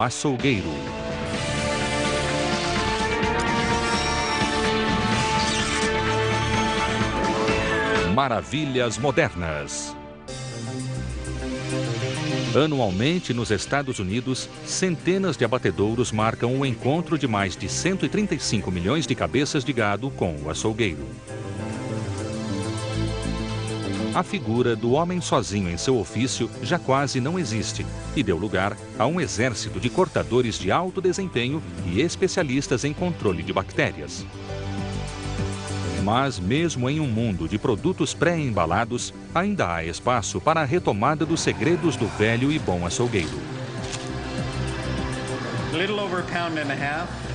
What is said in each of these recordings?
Açougueiro. Maravilhas modernas. Anualmente, nos Estados Unidos, centenas de abatedouros marcam o encontro de mais de 135 milhões de cabeças de gado com o açougueiro. A figura do homem sozinho em seu ofício já quase não existe e deu lugar a um exército de cortadores de alto desempenho e especialistas em controle de bactérias. Mas mesmo em um mundo de produtos pré-embalados, ainda há espaço para a retomada dos segredos do velho e bom açougueiro. Little over a pound and a half.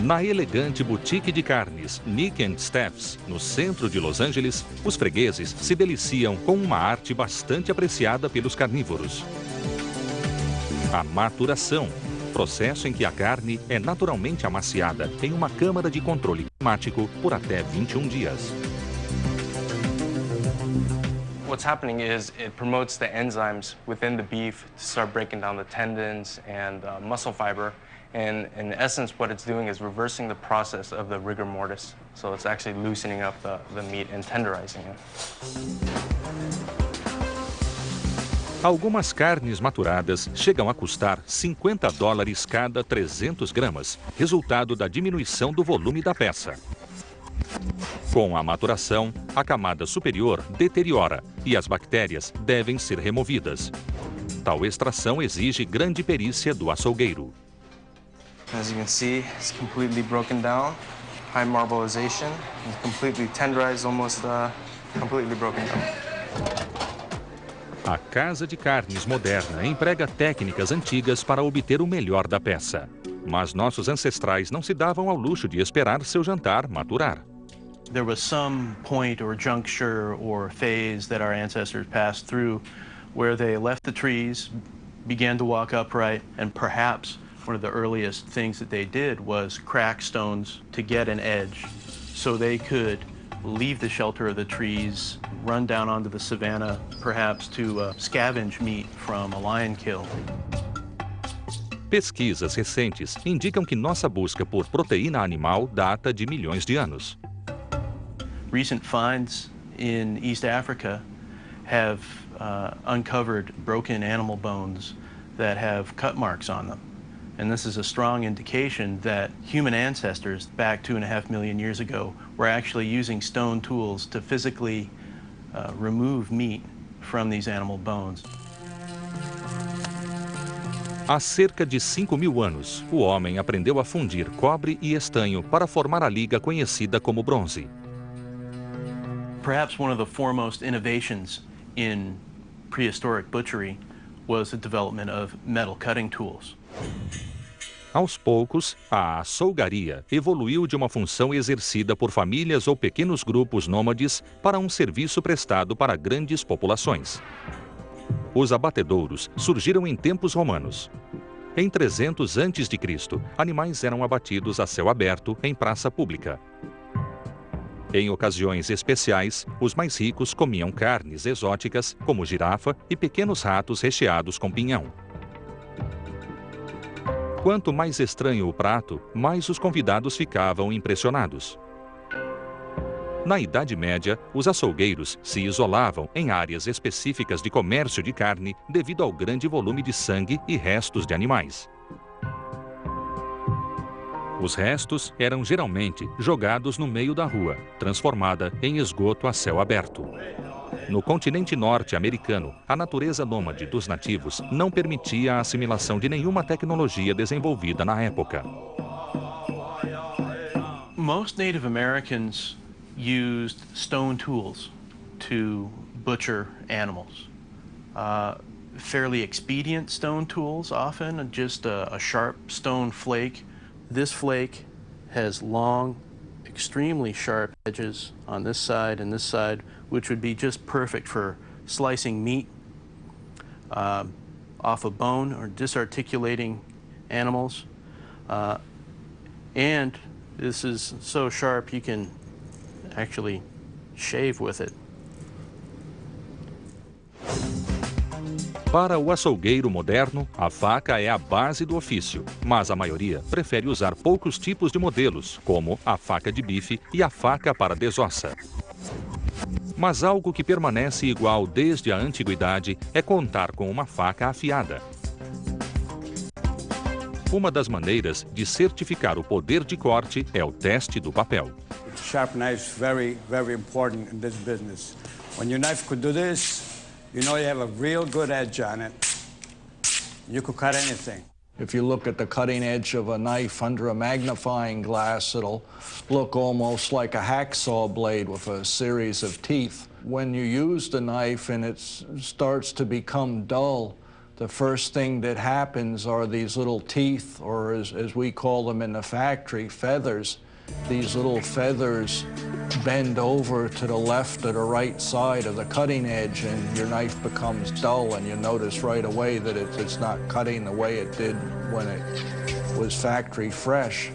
Na elegante boutique de carnes Nick & Steph's, no centro de Los Angeles, os fregueses se deliciam com uma arte bastante apreciada pelos carnívoros. A maturação, processo em que a carne é naturalmente amaciada em uma câmara de controle climático por até 21 dias. What's happening is it promotes the enzymes within the beef to start breaking down the tendons and muscle fiber. And in essence, what it's doing is reversing the process of the rigor mortis. So it's actually loosening up the meat and tenderizing it. Algumas carnes maturadas chegam a custar $50 cada 300 gramas, resultado da diminuição do volume da peça. Com a maturação, a camada superior deteriora e as bactérias devem ser removidas. Tal extração exige grande perícia do açougueiro. As you can see, it's completely broken down, high marbleization, and completely tenderized, almost completely broken down. A casa de carnes moderna emprega técnicas antigas para obter o melhor da peça. Mas nossos ancestrais não se davam ao luxo de esperar seu jantar maturar. There was some point or juncture or phase that our ancestors passed through where they left the trees, began to walk upright, and perhaps one of the earliest things that they did was crack stones to get an edge so they could leave the shelter of the trees, run down onto the savanna, perhaps to scavenge meat from a lion kill. Pesquisas recentes indicam que nossa busca por proteína animal data de milhões de anos. Recent finds in East Africa have uncovered broken animal bones that have cut marks on them. And this is a strong indication that human ancestors back 2.5 million years ago were actually using stone tools to physically remove meat from these animal bones. Há cerca de 5.000 anos, o homem aprendeu a fundir cobre e estanho para formar a liga conhecida como bronze. Perhaps one of the foremost innovations in prehistoric butchery was the development of metal cutting tools. Aos poucos, a açougaria evoluiu de uma função exercida por famílias ou pequenos grupos nômades para um serviço prestado para grandes populações. Os abatedouros surgiram em tempos romanos. Em 300 a.C., animais eram abatidos a céu aberto em praça pública. Em ocasiões especiais, os mais ricos comiam carnes exóticas, como girafa e pequenos ratos recheados com pinhão. Quanto mais estranho o prato, mais os convidados ficavam impressionados. Na Idade Média, os açougueiros se isolavam em áreas específicas de comércio de carne devido ao grande volume de sangue e restos de animais. Os restos eram geralmente jogados no meio da rua, transformada em esgoto a céu aberto. No continente norte-americano, a natureza nômade dos nativos não permitia a assimilação de nenhuma tecnologia desenvolvida na época. Most Native Americans used stone tools to butcher animals. Fairly expedient stone tools, often just a sharp stone flake. This flake has long, extremely sharp edges on this side and this side, which would be just perfect for slicing meat off a bone or disarticulating animals. And this is so sharp you can actually shave with it. Para o açougueiro moderno, a faca é a base do ofício, mas a maioria prefere usar poucos tipos de modelos, como a faca de bife e a faca para desossa. Mas algo que permanece igual desde a antiguidade é contar com uma faca afiada. Uma das maneiras de certificar o poder de corte é o teste do papel. Sharp knives very, very important in this business. When your knife could do this, you know you have a real good edge on it. You could cut anything. If you look at the cutting edge of a knife under a magnifying glass, it'll look almost like a hacksaw blade with a series of teeth. When you use the knife and it starts to become dull, the first thing that happens are these little teeth, or as we call them in the factory, feathers. These little feathers bend over to the left or the right side of the cutting edge, and your knife becomes dull, and you notice right away that it's not cutting the way it did when it was factory fresh.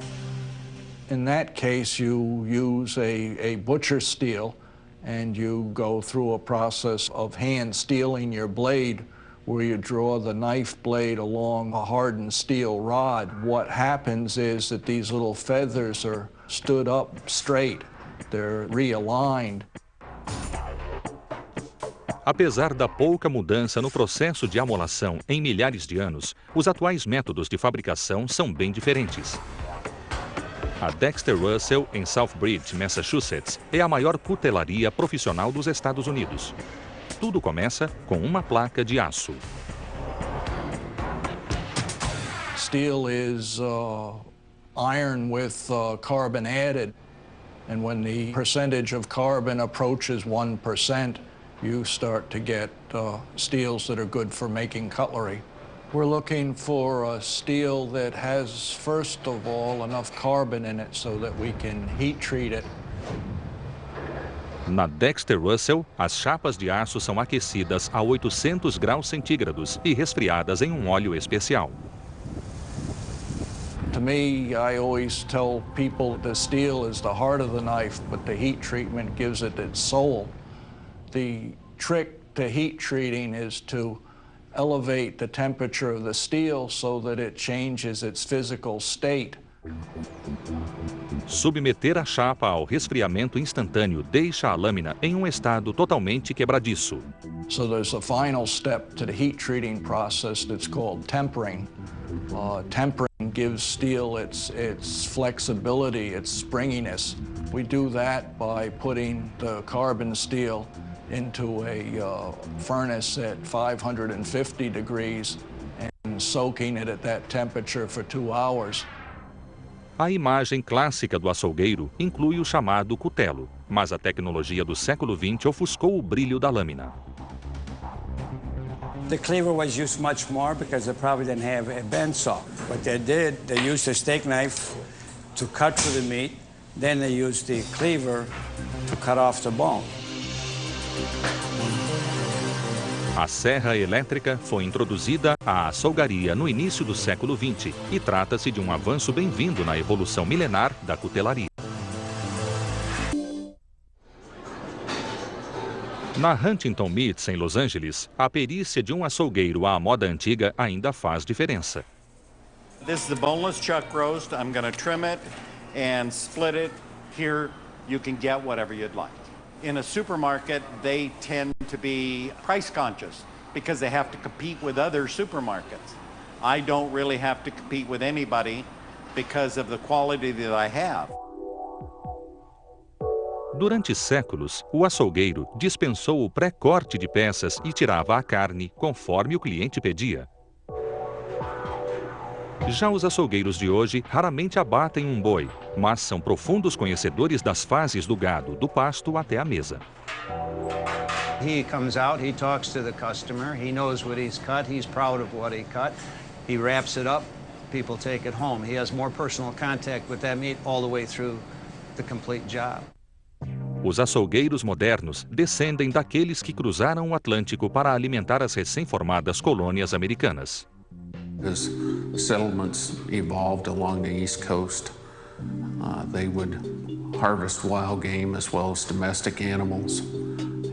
In that case, you use a butcher steel, and you go through a process of hand steeling your blade, where you draw the knife blade along a hardened steel rod. What happens is that these little feathers are stood up straight. They're realigned. Apesar da pouca mudança no processo de amolação em milhares de anos, os atuais métodos de fabricação são bem diferentes. A Dexter Russell, em Southbridge, Massachusetts, é a maior cutelaria profissional dos Estados Unidos. Tudo começa com uma placa de aço. Steel is iron with carbon added, and when the percentage of carbon approaches 1%, you start to get steels that are good for making cutlery. We're looking for a steel that has, first of all, enough carbon in it so that we can heat treat it. Na Dexter Russell, as chapas de aço são aquecidas a 800 graus centígrados e resfriadas em um óleo especial. To me, I always tell people the steel is the heart of the knife, but the heat treatment gives it its soul. The trick to heat treating is to elevate the temperature of the steel so that it changes its physical state. Submeter a chapa ao resfriamento instantâneo deixa a lâmina em um estado totalmente quebradiço. So there's a final step to the heat treating process that's called tempering. Tempering gives steel its flexibility, its springiness. We do that by putting the carbon steel into a furnace at 550 degrees and soaking it at that temperature for 2 hours. A imagem clássica do açougueiro inclui o chamado cutelo, mas a tecnologia do século XX ofuscou o brilho da lâmina. The cleaver was used much more because they probably didn't have a bandsaw. What they did, they used a steak knife to cut through the meat, then they used the cleaver to cut off the bone. A serra elétrica foi introduzida à açougaria no início do século XX e trata-se de um avanço bem-vindo na evolução milenar da cutelaria. Na Huntington Meats, em Los Angeles, a perícia de um açougueiro à moda antiga ainda faz diferença. This is the boneless chuck roast. I'm going to trim it and split it. Here you can get whatever you'd like. In a supermarket, they tend to be price conscious because they have to compete with other supermarkets. I don't really have to compete with anybody because of the quality that I have. Durante séculos, o açougueiro dispensou o pré-corte de peças e tirava a carne conforme o cliente pedia. Já os açougueiros de hoje raramente abatem um boi, mas são profundos conhecedores das fases do gado, do pasto até a mesa. He comes out, he talks to the customer, he knows what he's cut, he's proud of what he cut, he wraps it up, people take it home. He has more personal contact with that meat all the way through the complete job. Os açougueiros modernos descendem daqueles que cruzaram o Atlântico para alimentar as recém-formadas colônias americanas. As the settlements evolved along the East Coast, they would harvest wild game as well as domestic animals,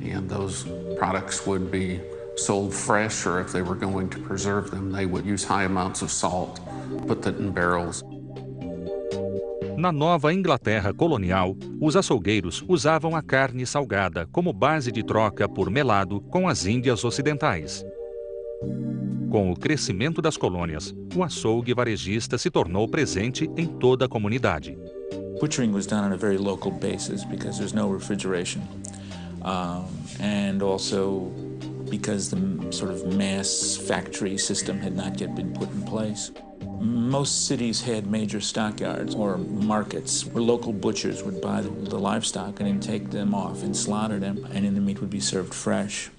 and those products would be sold fresh, or if they were going to preserve them, they would use high amounts of salt, put that in barrels. Na Nova Inglaterra colonial, os açougueiros usavam a carne salgada como base de troca por melado com as Índias Ocidentais. Com o crescimento das colônias, o açougue varejista se tornou presente em toda a comunidade. Butchering was done on a very local basis because there's no refrigeration, and also because the sort of mass factory system had not yet been put in place. Most cities had major stockyards or markets where local butchers would buy the livestock and then take them off and slaughter them, and then the meat would be served fresh.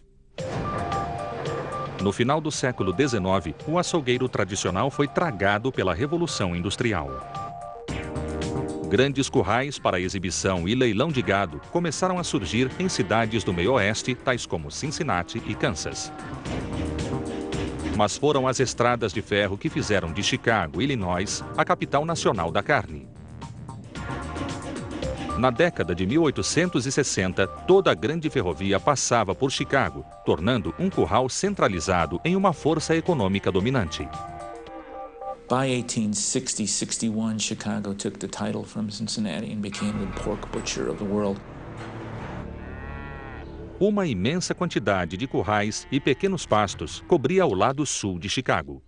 No final do século XIX, o açougueiro tradicional foi tragado pela Revolução Industrial. Grandes currais para exibição e leilão de gado começaram a surgir em cidades do meio-oeste, tais como Cincinnati e Kansas. Mas foram as estradas de ferro que fizeram de Chicago, Illinois, a capital nacional da carne. Na década de 1860, toda a grande ferrovia passava por Chicago, tornando um curral centralizado em uma força econômica dominante. By 1860-61, Chicago took the title from Cincinnati and became the pork butcher of the world. Uma imensa quantidade de currais e pequenos pastos cobria o lado sul de Chicago.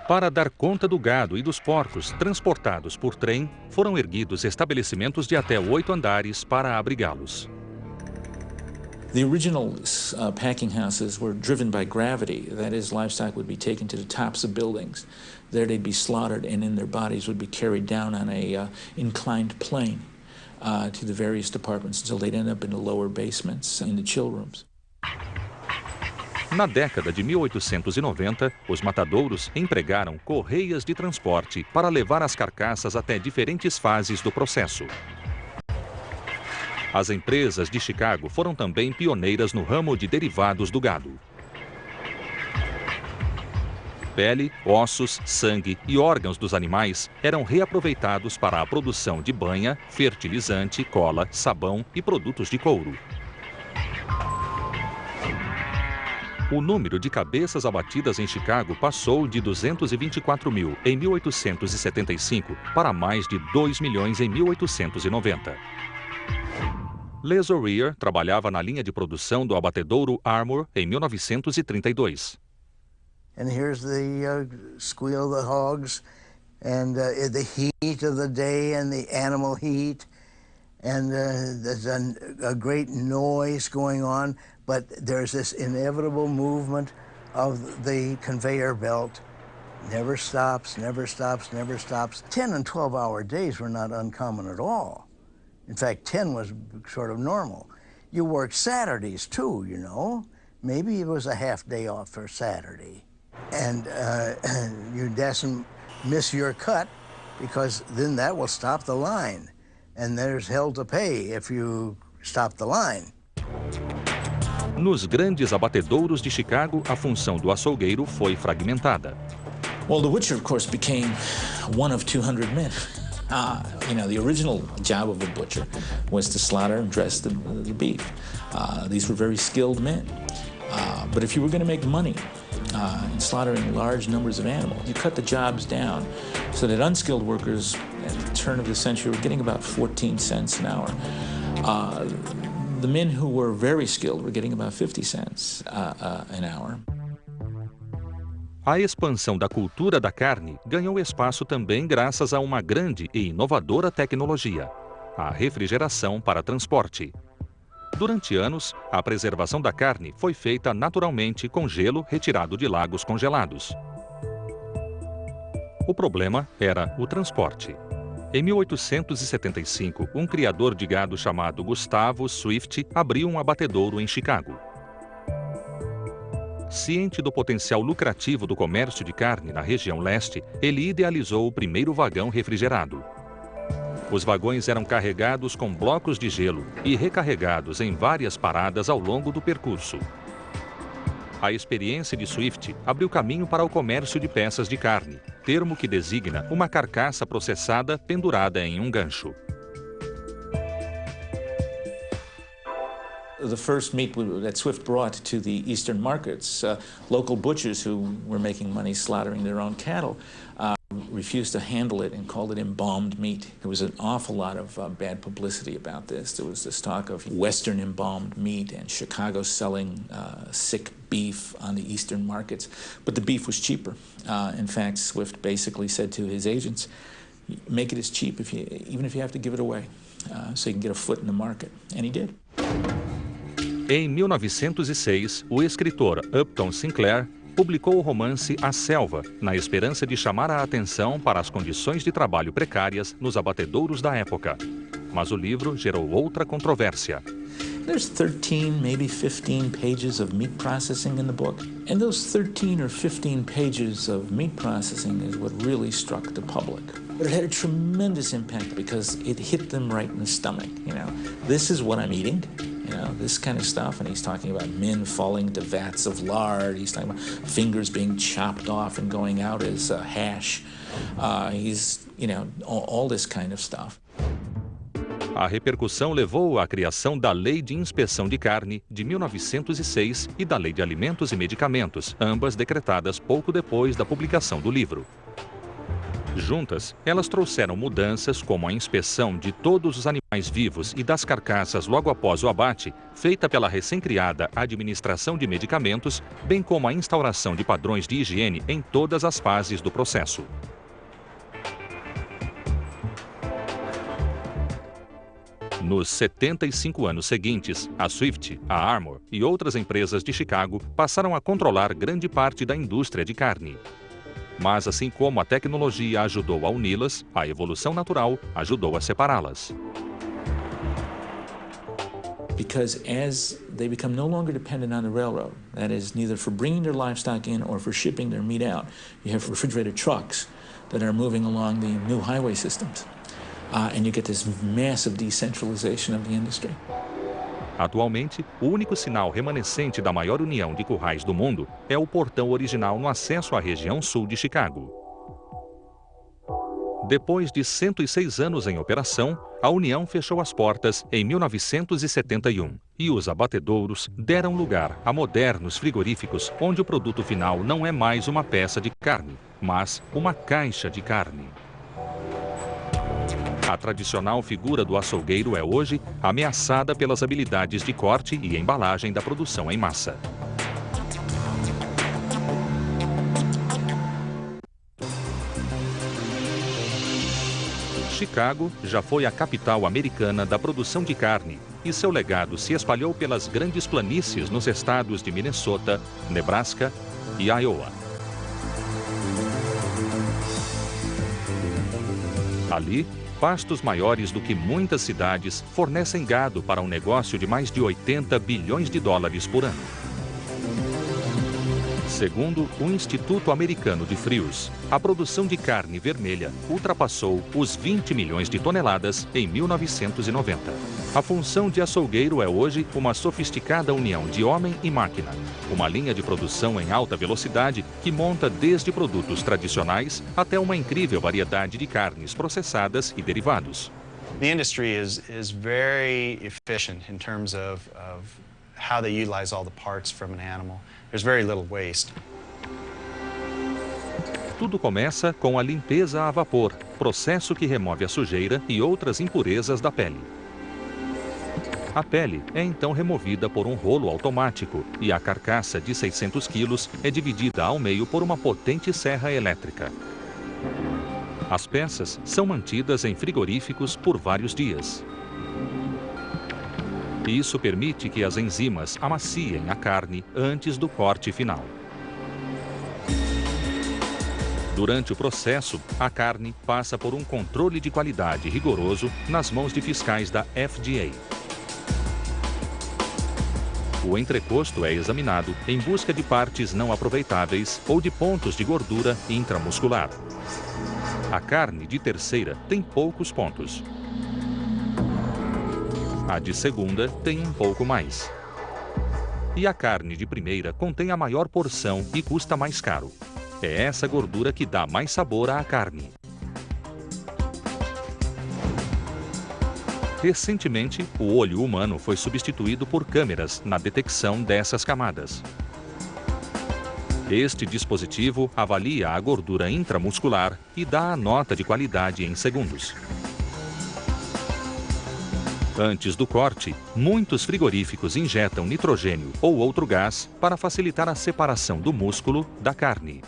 Para dar conta do gado e dos porcos transportados por trem, foram erguidos estabelecimentos de até 8 andares para abrigá-los. The original packing houses were driven by gravity. That is, livestock would be taken to the tops of buildings. There they'd be slaughtered, and then their bodies would be carried down on a inclined plane to the various departments until they'd end up in the lower basements, in the chill rooms. Na década de 1890, os matadouros empregaram correias de transporte para levar as carcaças até diferentes fases do processo. As empresas de Chicago foram também pioneiras no ramo de derivados do gado. Pele, ossos, sangue e órgãos dos animais eram reaproveitados para a produção de banha, fertilizante, cola, sabão e produtos de couro. O número de cabeças abatidas em Chicago passou de 224 mil em 1875 para mais de 2 milhões em 1890. Les O'Rear trabalhava na linha de produção do abatedouro Armour em 1932. And here's the squeal of the hogs, and the heat of the day, and the animal heat, and there's a great noise going on, but there's this inevitable movement of the conveyor belt. Never stops, never stops, never stops. 10 and 12-hour days were not uncommon at all. In fact, 10 was sort of normal. You worked Saturdays too, you know. Maybe it was a half day off for Saturday. And you mustn't miss your cut, because then that will stop the line. And there's hell to pay if you stop the line. Nos grandes abatedouros de Chicago, a função do açougueiro foi fragmentada. Well, the butcher, of course, became one of 200 men. The original job of a butcher was to slaughter and dress the beef. These were very skilled men. But if you were going to make money in slaughtering large numbers of animals, you cut the jobs down so that unskilled workers at the turn of the century were getting about 14 cents an hour. The men who were very skilled were getting about 50 cents an hour. A expansão da cultura da carne ganhou espaço também graças a uma grande e inovadora tecnologia, a refrigeração para transporte. Durante anos, a preservação da carne foi feita naturalmente com gelo retirado de lagos congelados. O problema era o transporte. Em 1875, um criador de gado chamado Gustavo Swift abriu um abatedouro em Chicago. Ciente do potencial lucrativo do comércio de carne na região leste, ele idealizou o primeiro vagão refrigerado. Os vagões eram carregados com blocos de gelo e recarregados em várias paradas ao longo do percurso. A experiência de Swift abriu caminho para o comércio de peças de carne, termo que designa uma carcaça processada pendurada em um gancho. The first meat that Swift brought to the eastern markets, local butchers who were making money slaughtering their own cattle refused to handle it and called it embalmed meat. There was an awful lot of bad publicity about this. There was this talk of Western embalmed meat and Chicago selling sick beef on the eastern markets. But the beef was cheaper. In fact, Swift basically said to his agents, make it as cheap even if you have to give it away, so you can get a foot in the market. And he did. Em 1906, o escritor Upton Sinclair publicou o romance A Selva, na esperança de chamar a atenção para as condições de trabalho precárias nos abatedouros da época. Mas o livro gerou outra controvérsia. There's 13, maybe 15 pages of meat processing in the book. And those 13 or 15 pages of meat processing is what really struck the public. But it had a tremendous impact because it hit them right in the stomach. This is what I'm eating. This kind of stuff, and he's talking about men falling into vats of lard. He's talking about fingers being chopped off and going out as hash. All this kind of stuff. A repercussão levou à criação da Lei de Inspeção de Carne, de 1906, e da Lei de Alimentos e Medicamentos, ambas decretadas pouco depois da publicação do livro. Juntas, elas trouxeram mudanças como a inspeção de todos os animais vivos e das carcaças logo após o abate, feita pela recém-criada Administração de Medicamentos, bem como a instauração de padrões de higiene em todas as fases do processo. Nos 75 anos seguintes, a Swift, a Armour e outras empresas de Chicago passaram a controlar grande parte da indústria de carne. Mas assim como a tecnologia ajudou a uni-las, a evolução natural ajudou a separá-las. Because as they become no longer dependent on the railroad, that is neither for bringing their livestock in or for shipping their meat out, you have refrigerated trucks that are moving along the new highway systems. And you get this massive decentralization of the industry. Atualmente, o único sinal remanescente da maior união de currais do mundo é o portão original no acesso à região sul de Chicago. Depois de 106 anos em operação, a União fechou as portas em 1971 e os abatedouros deram lugar a modernos frigoríficos onde o produto final não é mais uma peça de carne, mas uma caixa de carne. A tradicional figura do açougueiro é hoje ameaçada pelas habilidades de corte e embalagem da produção em massa. Chicago já foi a capital americana da produção de carne e seu legado se espalhou pelas grandes planícies nos estados de Minnesota, Nebraska e Iowa. Ali, pastos maiores do que muitas cidades fornecem gado para um negócio de mais de 80 bilhões de dólares por ano. Segundo o Instituto Americano de Frios, a produção de carne vermelha ultrapassou os 20 milhões de toneladas em 1990. A função de açougueiro é hoje uma sofisticada união de homem e máquina, uma linha de produção em alta velocidade que monta desde produtos tradicionais até uma incrível variedade de carnes processadas e derivados. The industry is very efficient in terms of how they utilize all the parts from an animal. There's very little waste. Tudo começa com a limpeza a vapor, processo que remove a sujeira e outras impurezas da pele. A pele é então removida por um rolo automático e a carcaça de 600 quilos é dividida ao meio por uma potente serra elétrica. As peças são mantidas em frigoríficos por vários dias. Isso permite que as enzimas amaciem a carne antes do corte final. Durante o processo, a carne passa por um controle de qualidade rigoroso nas mãos de fiscais da FDA. O entrecosto é examinado em busca de partes não aproveitáveis ou de pontos de gordura intramuscular. A carne de terceira tem poucos pontos. A de segunda tem um pouco mais. E a carne de primeira contém a maior porção e custa mais caro. É essa gordura que dá mais sabor à carne. Recentemente, o olho humano foi substituído por câmeras na detecção dessas camadas. Este dispositivo avalia a gordura intramuscular e dá a nota de qualidade em segundos. Antes do corte, muitos frigoríficos injetam nitrogênio ou outro gás para facilitar a separação do músculo da carne.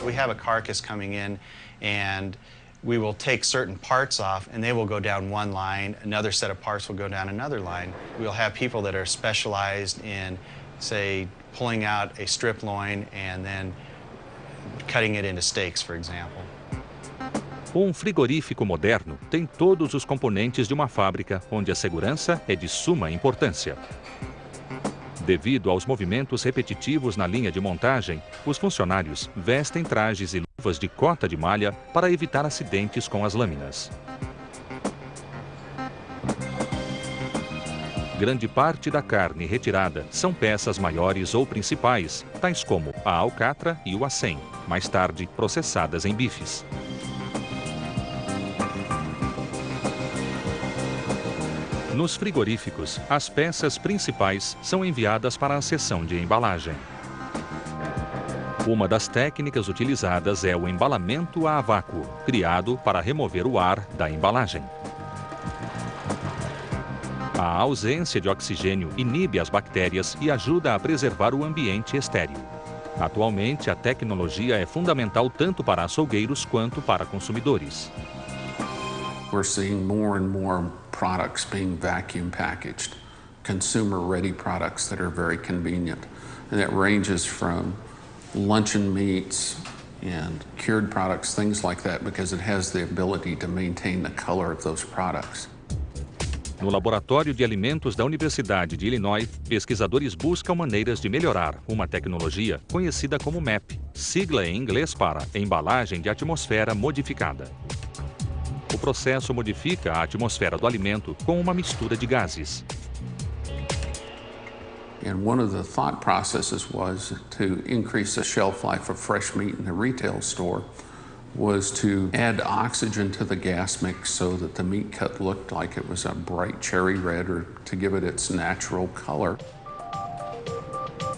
We have a carcass coming in and we will take certain parts off and they will go down one line, another set of parts will go down another line. We'll have people that are specialized in, say, pulling out a strip loin and then cutting it into steaks, for example. Um frigorífico moderno tem todos os componentes de uma fábrica onde a segurança é de suma importância. Devido aos movimentos repetitivos na linha de montagem, os funcionários vestem trajes e luvas de cota de malha para evitar acidentes com as lâminas. Grande parte da carne retirada são peças maiores ou principais, tais como a alcatra e o acém, mais tarde processadas em bifes. Nos frigoríficos, as peças principais são enviadas para a seção de embalagem. Uma das técnicas utilizadas é o embalamento a vácuo, criado para remover o ar da embalagem. A ausência de oxigênio inibe as bactérias e ajuda a preservar o ambiente estéril. Atualmente, a tecnologia é fundamental tanto para açougueiros quanto para consumidores. We're seeing more and more products being vacuum packaged, consumer-ready products that are very convenient. And that ranges from luncheon meats and cured products, things like that, because it has the ability to maintain the color of those products. No Laboratório de Alimentos da Universidade de Illinois, pesquisadores buscam maneiras de melhorar uma tecnologia conhecida como MAP, sigla em inglês para Embalagem de Atmosfera Modificada. O processo modifica a atmosfera do alimento com uma mistura de gases. And one of the thought processes was to increase the shelf life of fresh meat in the retail store was to add oxygen to the gas mix so that the meat cut looked like it was a bright cherry red or to give it its natural color.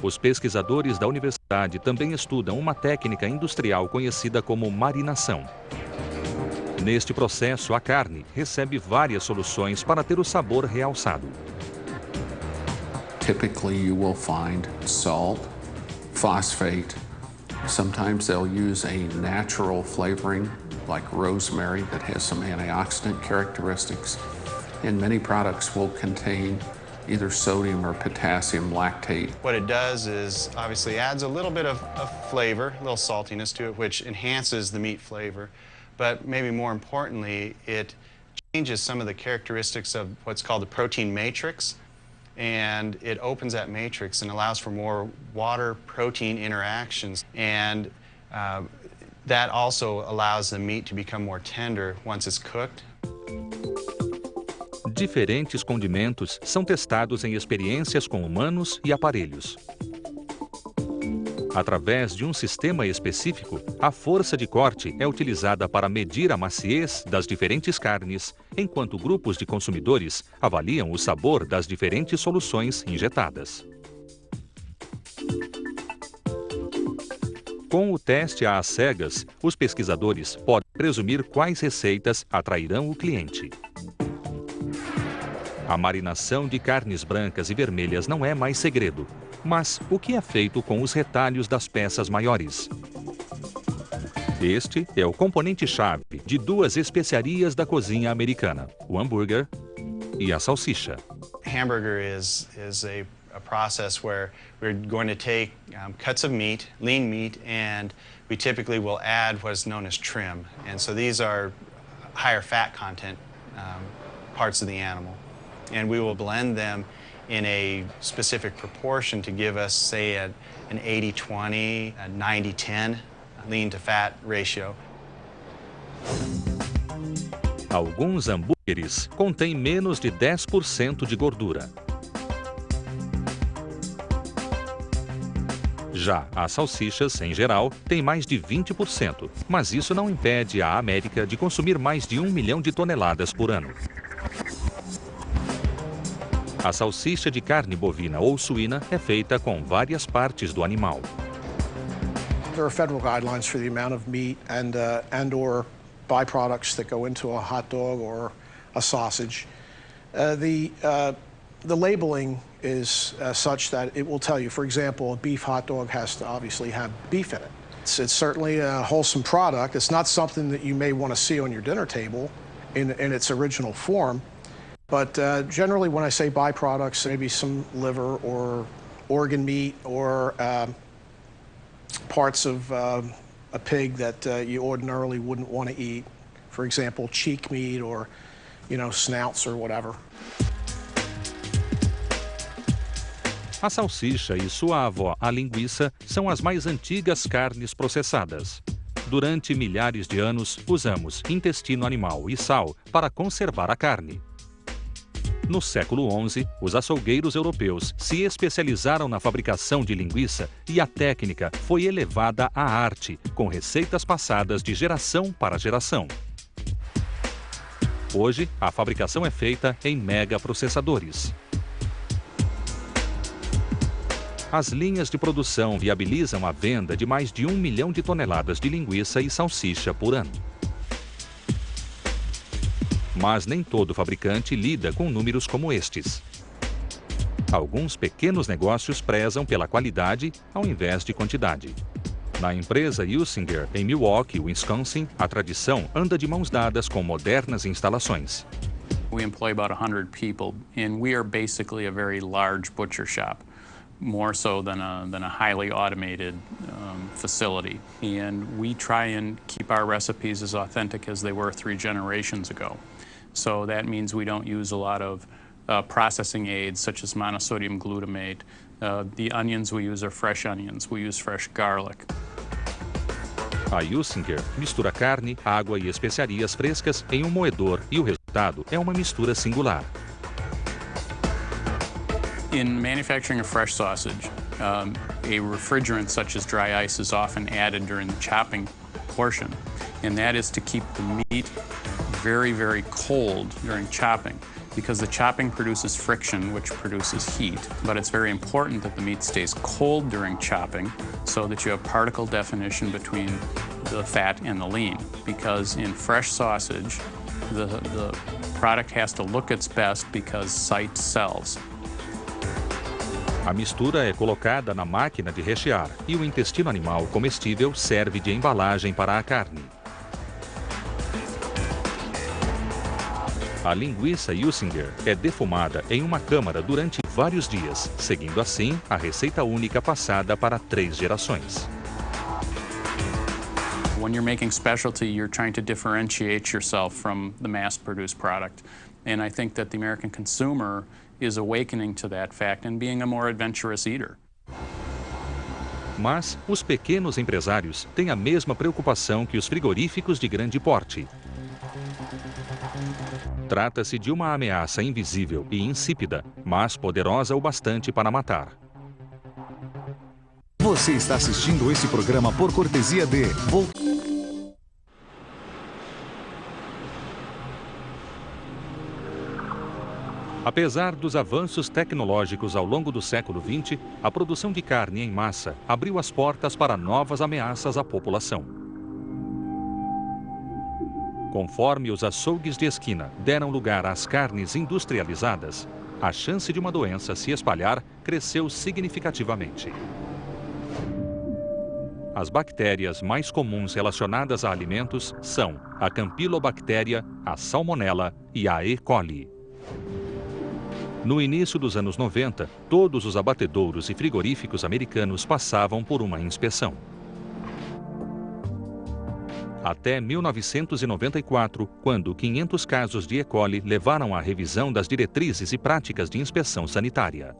Os pesquisadores da universidade também estudam uma técnica industrial conhecida como marinação. Neste processo, a carne recebe várias soluções para ter o sabor realçado. Typically, you will find salt, phosphate. Sometimes they'll use a natural flavoring like rosemary that has some antioxidant characteristics. And many products will contain either sodium or potassium lactate. What it does is obviously adds a little bit of flavor, a little saltiness to it, which enhances the meat flavor. But maybe more importantly, it changes some of the characteristics of what's called the protein matrix, and it opens that matrix and allows for more water-protein interactions, and that also allows the meat to become more tender once it's cooked. Diferentes condimentos são testados em experiências com humanos e aparelhos. Através de um sistema específico, a força de corte é utilizada para medir a maciez das diferentes carnes, enquanto grupos de consumidores avaliam o sabor das diferentes soluções injetadas. Com o teste às cegas, os pesquisadores podem presumir quais receitas atrairão o cliente. A marinação de carnes brancas e vermelhas não é mais segredo. Mas o que é feito com os retalhos das peças maiores? Este é o componente-chave de duas especiarias da cozinha americana, o hambúrguer e a salsicha. Hamburger is a process where we're going to take cuts of meat, lean meat, and we typically will add what is known as trim. And so these are higher fat content parts of the animal. And we will blend them in a specific proportion to give us, say, an 80-20, a 90-10 lean to fat ratio. Alguns hambúrgueres contêm menos de 10% de gordura. Já as salsichas, em geral, têm mais de 20%, mas isso não impede a América de consumir mais de 1 milhão de toneladas por ano. A salsicha de carne bovina ou suína é feita com várias partes do animal. There are federal guidelines for the amount of meat and or byproducts that go into a hot dog or a sausage. The labeling is such that it will tell you, for example, a beef hot dog has to obviously have beef in it. It's certainly a wholesome product. It's not something that you may want to see on your dinner table in its original form. But generally, when I say byproducts, maybe some liver or organ meat or parts of a pig that you ordinarily wouldn't want to eat. For example, cheek meat or, snouts or whatever. A salsicha e sua avó, a linguiça, são as mais antigas carnes processadas. Durante milhares de anos, usamos intestino animal e sal para conservar a carne. No século XI, os açougueiros europeus se especializaram na fabricação de linguiça e a técnica foi elevada à arte, com receitas passadas de geração para geração. Hoje, a fabricação é feita em megaprocessadores. As linhas de produção viabilizam a venda de mais de 1 milhão de toneladas de linguiça e salsicha por ano. Mas nem todo fabricante lida com números como estes. Alguns pequenos negócios prezam pela qualidade ao invés de quantidade. Na empresa Usinger, em Milwaukee, Wisconsin, a tradição anda de mãos dadas com modernas instalações. We employ about 100 people, and we are basically a very large butcher shop, more so than a highly automated facility. And we try and keep our recipes as authentic as they were 3 generations ago. So that means we don't use a lot of processing aids such as monosodium glutamate. The onions we use are fresh onions. We use fresh garlic. A Usinger mistura carne, água e especiarias frescas em um moedor e o resultado é uma mistura singular. In manufacturing a fresh sausage, a refrigerant such as dry ice is often added during the chopping portion, and that is to keep the meat very, very cold during chopping, because the chopping produces friction, which produces heat. But it's very important that the meat stays cold during chopping so that you have particle definition between the fat and the lean, because in fresh sausage, the product has to look its best because sight sells. A mistura é colocada na máquina de rechear e o intestino animal comestível serve de embalagem para a carne. A linguiça Usinger é defumada em uma câmara durante vários dias, seguindo assim a receita única passada para 3 gerações. When you're making specialty, you're trying to differentiate yourself from the mass-produced product. And I think that the American consumer is awakening to that fact and being a more adventurous eater. Mas os pequenos empresários têm a mesma preocupação que os frigoríficos de grande porte. Trata-se de uma ameaça invisível e insípida, mas poderosa o bastante para matar. Você está assistindo esse programa por cortesia de... Apesar dos avanços tecnológicos ao longo do século XX, a produção de carne em massa abriu as portas para novas ameaças à população. Conforme os açougues de esquina deram lugar às carnes industrializadas, a chance de uma doença se espalhar cresceu significativamente. As bactérias mais comuns relacionadas a alimentos são a Campylobacteria, a Salmonella e a E. coli. No início dos anos 90, todos os abatedouros e frigoríficos americanos passavam por uma inspeção. Até 1994, quando 500 casos de E. coli levaram à revisão das diretrizes e práticas de inspeção sanitária.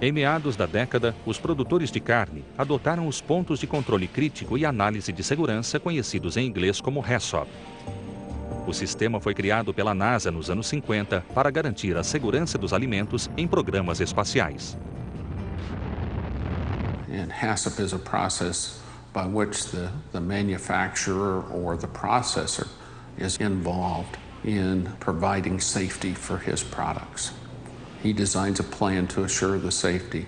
Em meados da década, os produtores de carne adotaram os pontos de controle crítico e análise de segurança conhecidos em inglês como HACCP. O sistema foi criado pela NASA nos anos 50 para garantir a segurança dos alimentos em programas espaciais. And HACCP is a process by which the manufacturer or the processor is involved in providing safety for his products. He designs a plan to assure the safety,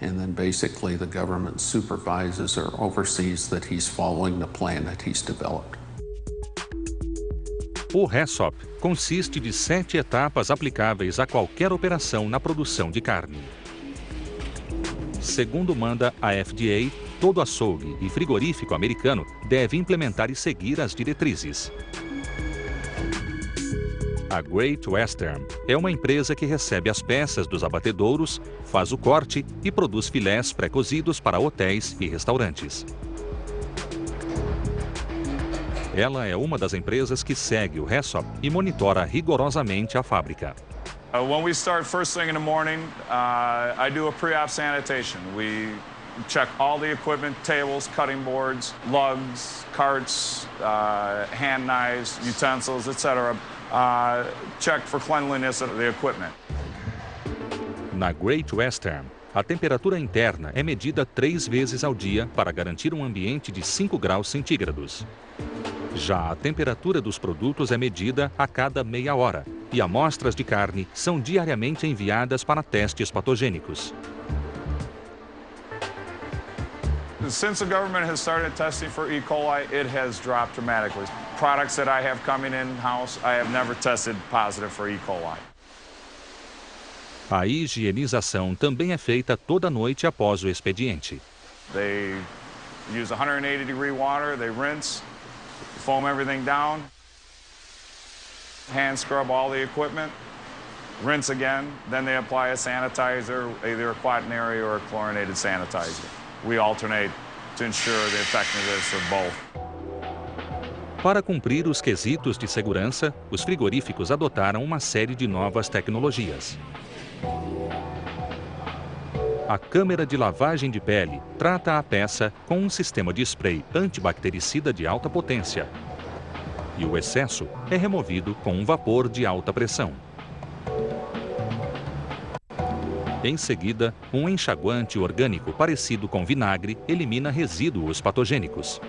and then basically the government supervises or oversees that he's following the plan that he's developed. O HACCP consiste de 7 etapas aplicáveis a qualquer operação na produção de carne. Segundo manda a FDA, todo açougue e frigorífico americano deve implementar e seguir as diretrizes. A Great Western é uma empresa que recebe as peças dos abatedouros, faz o corte e produz filés pré-cozidos para hotéis e restaurantes. Ela é uma das empresas que segue o HACCP e monitora rigorosamente a fábrica. When we start first thing in the morning, I do a pre-op sanitation. We check all the equipment, tables, cutting boards, lugs, carts, hand knives, utensils, etc. Check for cleanliness of the equipment. Na Great Western, a temperatura interna é medida 3 vezes ao dia para garantir um ambiente de 5 graus centígrados. Já a temperatura dos produtos é medida a cada meia hora e amostras de carne são diariamente enviadas para testes patogênicos. Since the government has started testing for E. coli, it has dropped dramatically. Products that I have coming in-house, I have never tested positive for E. coli. A higienização também é feita toda noite após o expediente. They use 180-degree water, they rinse, foam everything down, hand scrub all the equipment, rinse again, then they apply a sanitizer, either a quaternary or a chlorinated sanitizer. We alternate to ensure the effectiveness of both. Para cumprir os quesitos de segurança, os frigoríficos adotaram uma série de novas tecnologias. A câmera de lavagem de pele trata a peça com um sistema de spray antibactericida de alta potência. E o excesso é removido com um vapor de alta pressão. Em seguida, um enxaguante orgânico parecido com vinagre elimina resíduos patogênicos.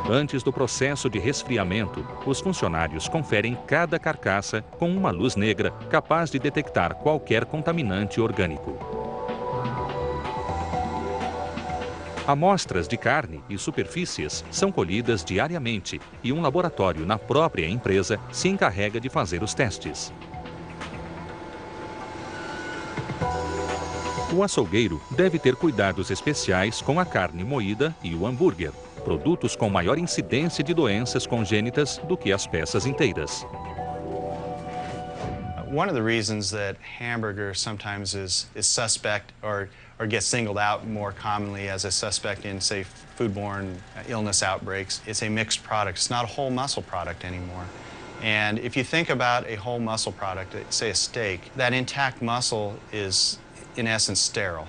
Antes do processo de resfriamento, os funcionários conferem cada carcaça com uma luz negra capaz de detectar qualquer contaminante orgânico. Amostras de carne e superfícies são colhidas diariamente e um laboratório na própria empresa se encarrega de fazer os testes. O açougueiro deve ter cuidados especiais com a carne moída e o hambúrguer, produtos com maior incidência de doenças congênitas do que as peças inteiras. One of the reasons that hamburger sometimes is suspect or gets singled out more commonly as a suspect in, say, foodborne illness outbreaks, it's a mixed product. It's not a whole muscle product anymore. And if you think about a whole muscle product, say a steak, that intact muscle is, in essence, sterile.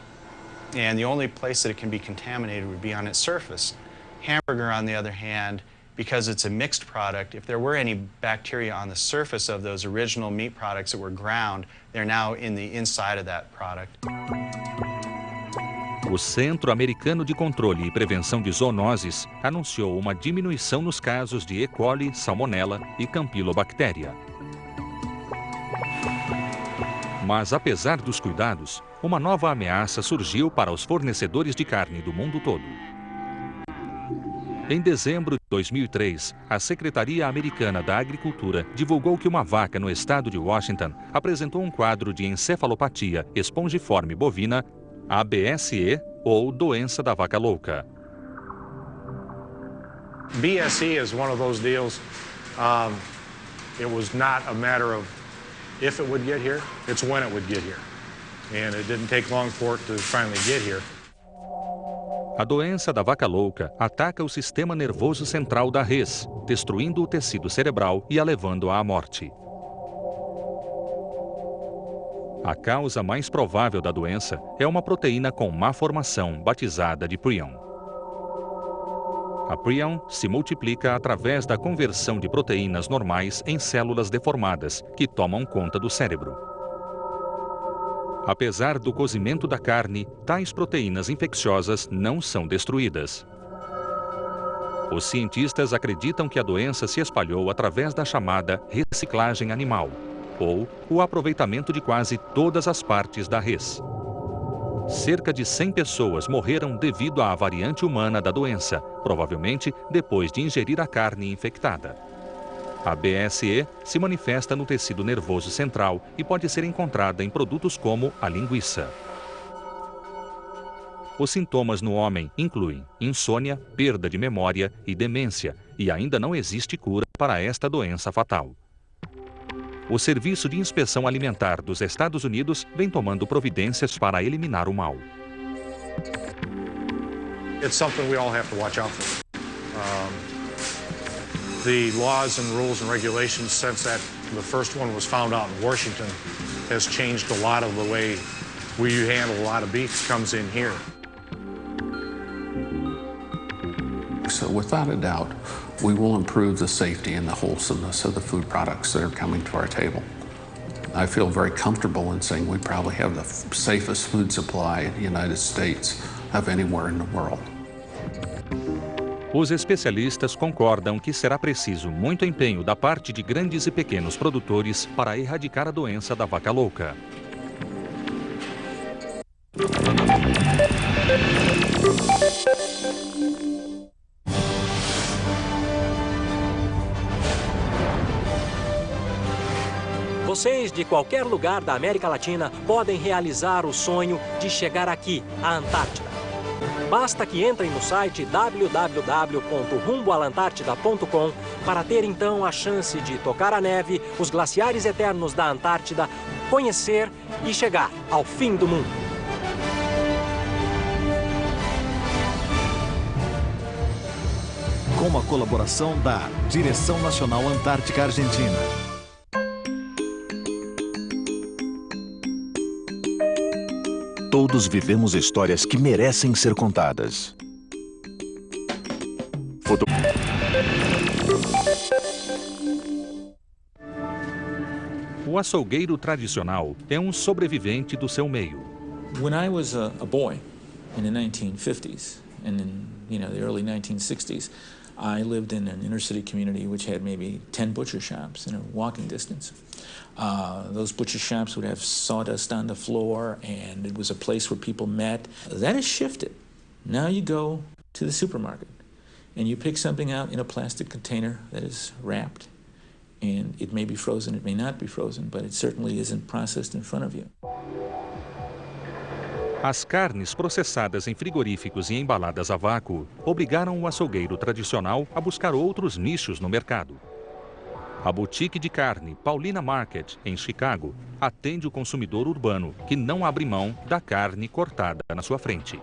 And the only place that it can be contaminated would be on its surface. Hamburger, on the other hand, because it's a mixed product, if there were any bacteria on the surface of those original meat products that were ground, they're now in the inside of that product. O Centro Americano de Controle e Prevenção de Zoonoses anunciou uma diminuição nos casos de E. coli, salmonella e campylobactéria. Mas, apesar dos cuidados, uma nova ameaça surgiu para os fornecedores de carne do mundo todo. Em dezembro de 2003, a Secretaria Americana da Agricultura divulgou que uma vaca no estado de Washington apresentou um quadro de encefalopatia espongiforme bovina, ABSE, ou doença da vaca louca. BSE is one of those deals. It was not a matter of if it would get here, it's when it would get here. And it didn't take long for it to finally get here. A doença da vaca louca ataca o sistema nervoso central da res, destruindo o tecido cerebral e a levando à morte. A causa mais provável da doença é uma proteína com má formação, batizada de prion. A prion se multiplica através da conversão de proteínas normais em células deformadas, que tomam conta do cérebro. Apesar do cozimento da carne, tais proteínas infecciosas não são destruídas. Os cientistas acreditam que a doença se espalhou através da chamada reciclagem animal, ou o aproveitamento de quase todas as partes da res. Cerca de 100 pessoas morreram devido à variante humana da doença, provavelmente depois de ingerir a carne infectada. A BSE se manifesta no tecido nervoso central e pode ser encontrada em produtos como a linguiça. Os sintomas no homem incluem insônia, perda de memória e demência, e ainda não existe cura para esta doença fatal. O Serviço de Inspeção Alimentar dos Estados Unidos vem tomando providências para eliminar o mal. It's something we all have to watch out for. The laws and rules and regulations since that the first one was found out in Washington has changed a lot of the way we handle a lot of beef comes in here. So without a doubt, we will improve the safety and the wholesomeness of the food products that are coming to our table. I feel very comfortable in saying we probably have the safest food supply in the United States of anywhere in the world. Os especialistas concordam que será preciso muito empenho da parte de grandes e pequenos produtores para erradicar a doença da vaca louca. Vocês de qualquer lugar da América Latina podem realizar o sonho de chegar aqui, à Antártida. Basta que entrem no site www.rumboalantártida.com para ter então a chance de tocar a neve, os glaciares eternos da Antártida, conhecer e chegar ao fim do mundo. Com a colaboração da Direção Nacional Antártica Argentina. Todos vivemos histórias que merecem ser contadas. O açougueiro tradicional é sobrevivente do seu meio. When I was a boy in the 1950s and in the early 1960s, I lived in an inner city community which had maybe 10 butcher shops in a walking distance. Those butcher shops would have sawdust on the floor, and it was a place where people met. That has shifted. Now you go to the supermarket, and you pick something out in a plastic container that is wrapped, and it may be frozen, it may not be frozen, but it certainly isn't processed in front of you. As carnes processadas em frigoríficos e embaladas a vácuo obrigaram o açougueiro tradicional a buscar outros nichos no mercado. A boutique de carne Paulina Market, em Chicago, atende o consumidor urbano que não abre mão da carne cortada na sua frente.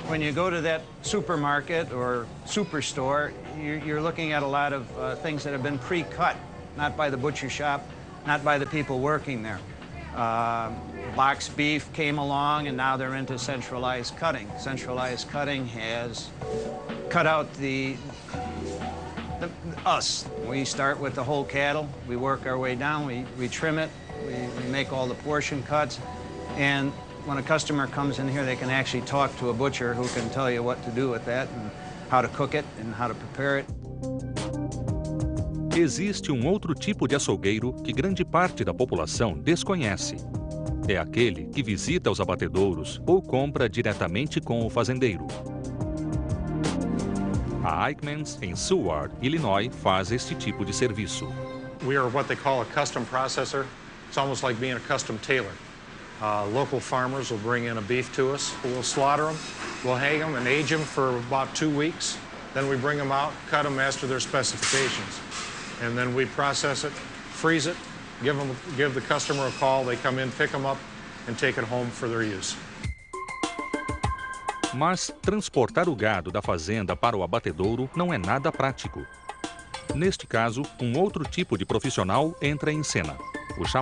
When you go to that supermarket or superstore, you're looking at a lot of things that have been pre-cut, not by the butcher shop, not by the people working there. Box beef came along, and now they're into centralized cutting. Centralized cutting has cut out us. We start with the whole cattle, we work our way down, we trim it, we make all the portion cuts, and when a customer comes in here, they can actually talk to a butcher who can tell you what to do with that and how to cook it and how to prepare it. Existe outro tipo de açougueiro que grande parte da população desconhece. É aquele que visita os abatedouros ou compra diretamente com o fazendeiro. A Eichmann's, em Seward, Illinois, faz este tipo de serviço. We are what they call a custom processor. It's almost like being a custom tailor. Local farmers will bring in a beef to us. We'll slaughter them, we'll hang them and age them for about 2 weeks. Then we bring them out, cut them as to their specifications. And then we process it, freeze it, give the customer a call, they come in, pick them up, and take it home for their use. Mas transportar o gado da fazenda para o abatedouro não é nada prático. Neste caso, outro tipo de profissional entra em cena, o chamado